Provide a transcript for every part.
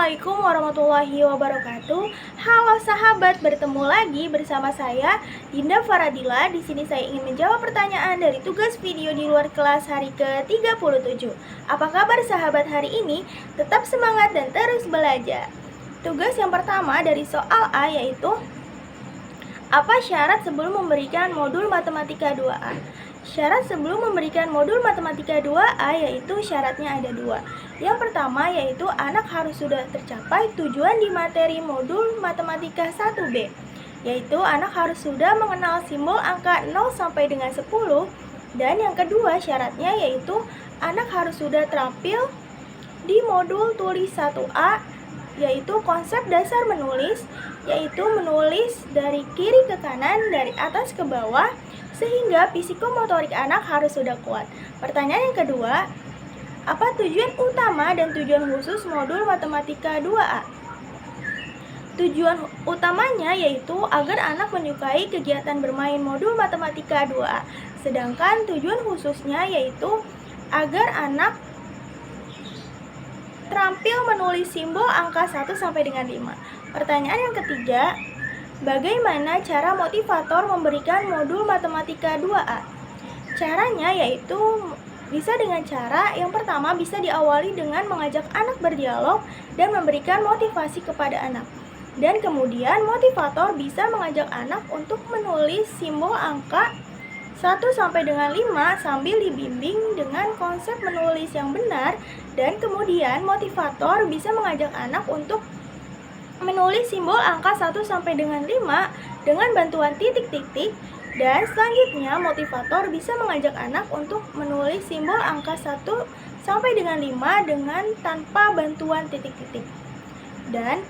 Assalamualaikum warahmatullahi wabarakatuh. Halo sahabat, bertemu lagi bersama saya Dinda Faradila. Di sini saya ingin menjawab pertanyaan dari tugas video di luar kelas hari ke-37. Apa kabar sahabat hari ini? Tetap semangat dan terus belajar. Tugas yang pertama dari soal A yaitu apa syarat sebelum memberikan modul matematika 2A? Syarat sebelum memberikan modul matematika 2A yaitu syaratnya ada dua. Yang pertama yaitu anak harus sudah tercapai tujuan di materi modul matematika 1B, yaitu anak harus sudah mengenal simbol angka 0 sampai dengan 10. Dan yang kedua syaratnya yaitu anak harus sudah terampil di modul tulis 1A, yaitu konsep dasar menulis, yaitu menulis dari kiri ke kanan, dari atas ke bawah, sehingga psikomotorik anak harus sudah kuat. Pertanyaan yang kedua, apa tujuan utama dan tujuan khusus modul matematika 2A? Tujuan utamanya yaitu agar anak menyukai kegiatan bermain modul matematika 2A. Sedangkan tujuan khususnya yaitu agar anak terampil menulis simbol angka 1 sampai dengan 5. Pertanyaan yang ketiga, bagaimana cara motivator memberikan modul matematika 2A? Caranya yaitu bisa dengan cara yang pertama bisa diawali dengan mengajak anak berdialog dan memberikan motivasi kepada anak. Dan kemudian motivator bisa mengajak anak untuk menulis simbol angka 1 sampai dengan 5 sambil dibimbing dengan konsep menulis yang benar. Dan kemudian motivator bisa mengajak anak untuk menulis simbol angka 1 sampai dengan 5 dengan bantuan titik-titik. Dan selanjutnya motivator bisa mengajak anak untuk menulis simbol angka 1 sampai dengan 5 dengan tanpa bantuan titik-titik. Dan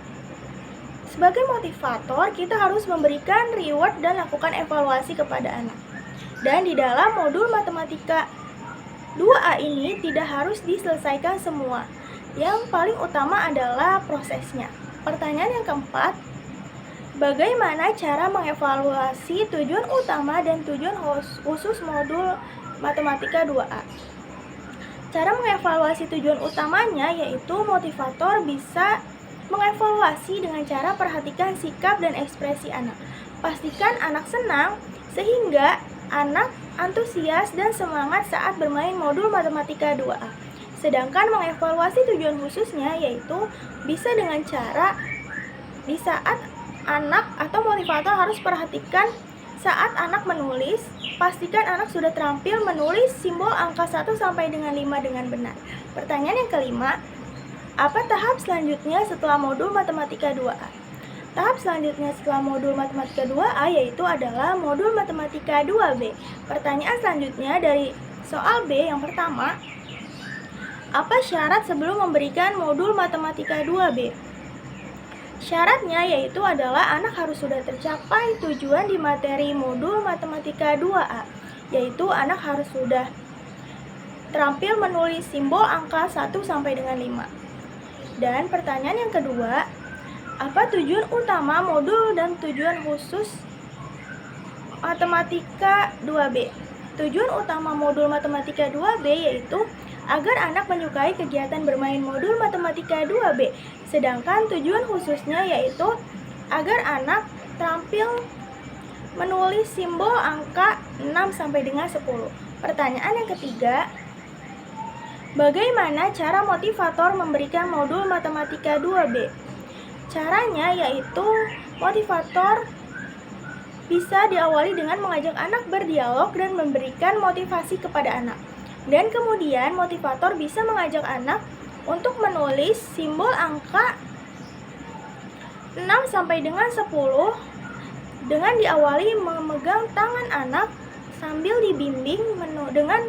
sebagai motivator kita harus memberikan reward dan lakukan evaluasi kepada anak. Dan di dalam modul matematika 2A ini tidak harus diselesaikan semua. Yang paling utama adalah prosesnya. Pertanyaan yang keempat, bagaimana cara mengevaluasi tujuan utama dan tujuan khusus modul matematika 2A? Cara mengevaluasi tujuan utamanya yaitu motivator bisa mengevaluasi dengan cara perhatikan sikap dan ekspresi anak. Pastikan anak senang sehingga anak antusias dan semangat saat bermain modul matematika 2A. Sedangkan mengevaluasi tujuan khususnya yaitu bisa dengan cara di saat anak atau motivator harus perhatikan saat anak menulis, pastikan anak sudah terampil menulis simbol angka 1 sampai dengan 5 dengan benar. Pertanyaan yang kelima, apa tahap selanjutnya setelah modul matematika 2A? Tahap selanjutnya setelah modul matematika 2A yaitu adalah modul matematika 2B. Pertanyaan selanjutnya dari soal B yang pertama, apa syarat sebelum memberikan modul matematika 2B? Syaratnya yaitu adalah anak harus sudah tercapai tujuan di materi modul matematika 2A, yaitu anak harus sudah terampil menulis simbol angka 1 sampai dengan 5. Dan pertanyaan yang kedua, apa tujuan utama modul dan tujuan khusus matematika 2B? Tujuan utama modul matematika 2B yaitu agar anak menyukai kegiatan bermain modul matematika 2B. Sedangkan tujuan khususnya yaitu agar anak terampil menulis simbol angka 6 sampai dengan 10. Pertanyaan yang ketiga, bagaimana cara motivator memberikan modul matematika 2B? Caranya yaitu motivator bisa diawali dengan mengajak anak berdialog dan memberikan motivasi kepada anak. Dan kemudian motivator bisa mengajak anak untuk menulis simbol angka 6 sampai dengan 10 dengan diawali memegang tangan anak sambil dibimbing dengan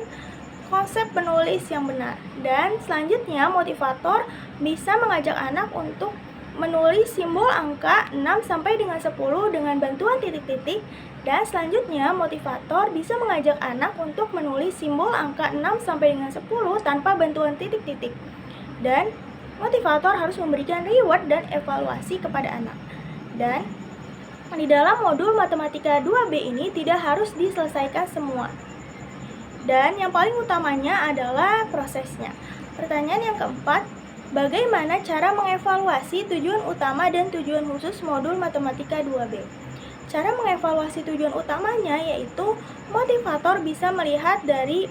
konsep menulis yang benar. Dan selanjutnya motivator bisa mengajak anak untuk menulis simbol angka 6 sampai dengan 10 dengan bantuan titik-titik. Dan selanjutnya motivator bisa mengajak anak untuk menulis simbol angka 6 sampai dengan 10 tanpa bantuan titik-titik. Dan motivator harus memberikan reward dan evaluasi kepada anak. Dan di dalam modul matematika 2B ini tidak harus diselesaikan semua. Dan yang paling utamanya adalah prosesnya. Pertanyaan yang keempat, Bagaimana cara mengevaluasi tujuan utama dan tujuan khusus modul matematika 2B? Cara mengevaluasi tujuan utamanya yaitu motivator bisa melihat dari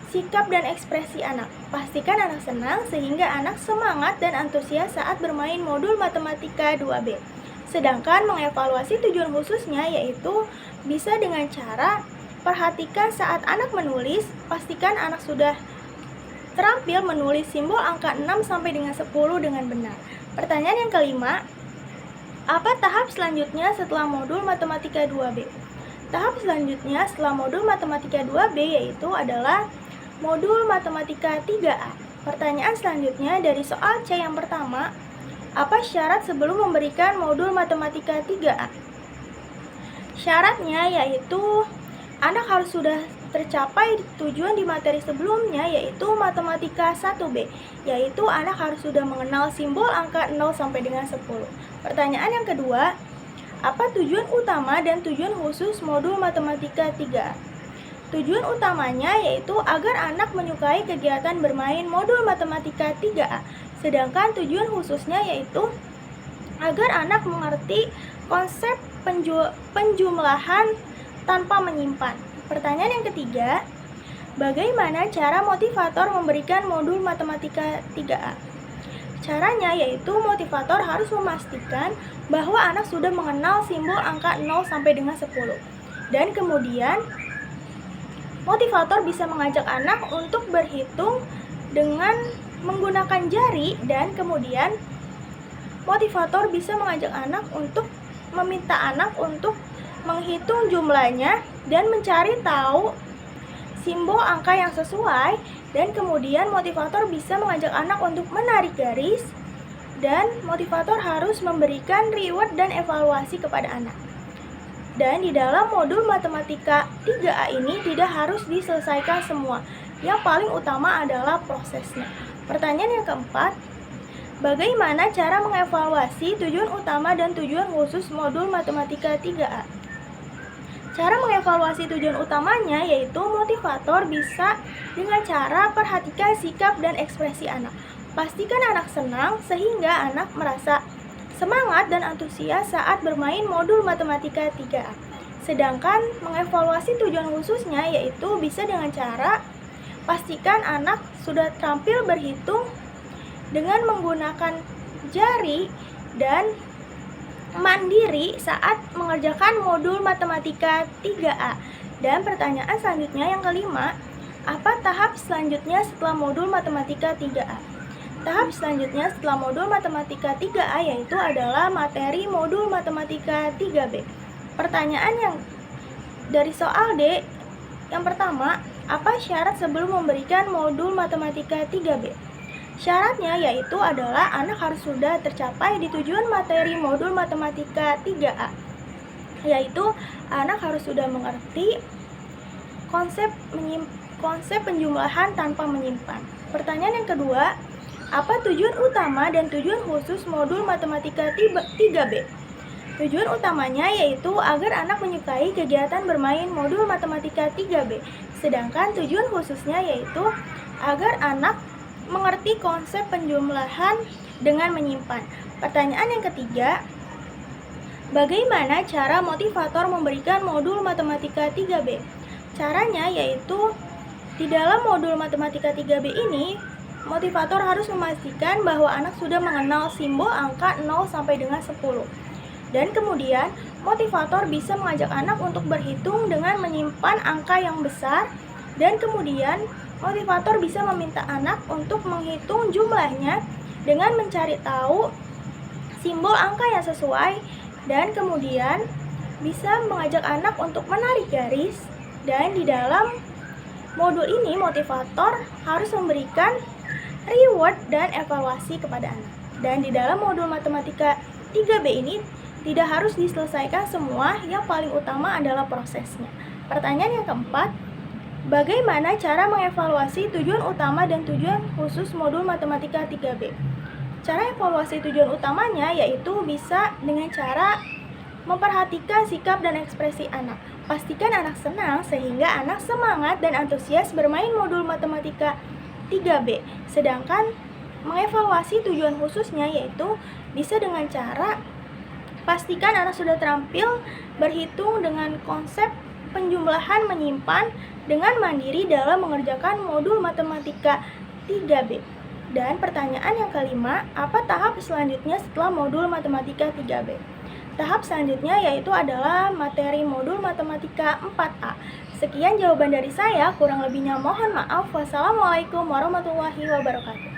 sikap dan ekspresi anak. Pastikan anak senang sehingga anak semangat dan antusias saat bermain modul matematika 2B. Sedangkan mengevaluasi tujuan khususnya yaitu bisa dengan cara perhatikan saat anak menulis, pastikan anak sudah terampil menulis simbol angka 6 sampai dengan 10 dengan benar. Pertanyaan yang kelima, apa tahap selanjutnya setelah modul matematika 2B? Tahap selanjutnya setelah modul matematika 2B yaitu adalah modul matematika 3A. Pertanyaan selanjutnya dari soal C yang pertama, apa syarat sebelum memberikan modul matematika 3A? Syaratnya yaitu anak harus sudah tercapai tujuan di materi sebelumnya yaitu matematika 1B, yaitu anak harus sudah mengenal simbol angka 0 sampai dengan 10. Pertanyaan yang kedua, apa tujuan utama dan tujuan khusus modul matematika 3A? Tujuan utamanya yaitu agar anak menyukai kegiatan bermain modul matematika 3A, sedangkan tujuan khususnya yaitu agar anak mengerti konsep penjumlahan tanpa menyimpan. Pertanyaan yang ketiga, bagaimana cara motivator memberikan modul matematika 3A? Caranya yaitu motivator harus memastikan bahwa anak sudah mengenal simbol angka 0 sampai dengan 10. Dan kemudian motivator bisa mengajak anak untuk berhitung dengan menggunakan jari dan kemudian motivator bisa mengajak anak untuk meminta anak untuk menghitung jumlahnya dan mencari tahu simbol angka yang sesuai, dan kemudian motivator bisa mengajak anak untuk menarik garis dan motivator harus memberikan reward dan evaluasi kepada anak. Dan di dalam modul matematika 3A ini tidak harus diselesaikan semua. Yang paling utama adalah prosesnya. Pertanyaan yang keempat, bagaimana cara mengevaluasi tujuan utama dan tujuan khusus modul matematika 3A? Cara mengevaluasi tujuan utamanya yaitu motivator bisa dengan cara perhatikan sikap dan ekspresi anak. Pastikan anak senang sehingga anak merasa semangat dan antusias saat bermain modul matematika 3A. Sedangkan mengevaluasi tujuan khususnya yaitu bisa dengan cara pastikan anak sudah terampil berhitung dengan menggunakan jari dan mandiri saat mengerjakan modul matematika 3A. Dan pertanyaan selanjutnya yang kelima, apa tahap selanjutnya setelah modul matematika 3A? Tahap selanjutnya setelah modul matematika 3A yaitu adalah materi modul matematika 3B. Pertanyaan yang dari soal D yang pertama, apa syarat sebelum memberikan modul matematika 3B? Syaratnya yaitu adalah anak harus sudah tercapai di tujuan materi modul matematika 3A, yaitu anak harus sudah mengerti konsep penjumlahan tanpa menyimpan. Pertanyaan yang kedua, apa tujuan utama dan tujuan khusus modul matematika 3B? Tujuan utamanya yaitu agar anak menyukai kegiatan bermain modul matematika 3B, sedangkan tujuan khususnya yaitu agar anak mengerti konsep penjumlahan dengan menyimpan. Pertanyaan yang ketiga, bagaimana cara motivator memberikan modul matematika 3B? Caranya yaitu di dalam modul matematika 3B ini, motivator harus memastikan bahwa anak sudah mengenal simbol angka 0 sampai dengan 10. Dan kemudian, motivator bisa mengajak anak untuk berhitung dengan menyimpan angka yang besar, dan kemudian motivator bisa meminta anak untuk menghitung jumlahnya dengan mencari tahu simbol angka yang sesuai, dan kemudian bisa mengajak anak untuk menarik garis. Dan di dalam modul ini motivator harus memberikan reward dan evaluasi kepada anak. Dan di dalam modul matematika 3B ini tidak harus diselesaikan semua, yang paling utama adalah prosesnya. Pertanyaan yang keempat, bagaimana cara mengevaluasi tujuan utama dan tujuan khusus modul matematika 3B? Cara evaluasi tujuan utamanya yaitu bisa dengan cara memperhatikan sikap dan ekspresi anak. Pastikan anak senang sehingga anak semangat dan antusias bermain modul matematika 3B. Sedangkan mengevaluasi tujuan khususnya yaitu bisa dengan cara pastikan anak sudah terampil berhitung dengan konsep penjumlahan menyimpan dengan mandiri dalam mengerjakan modul matematika 3B. Dan pertanyaan yang kelima, apa tahap selanjutnya setelah modul matematika 3B? Tahap selanjutnya yaitu adalah materi modul matematika 4A. Sekian jawaban dari saya, kurang lebihnya mohon maaf. Wassalamualaikum warahmatullahi wabarakatuh.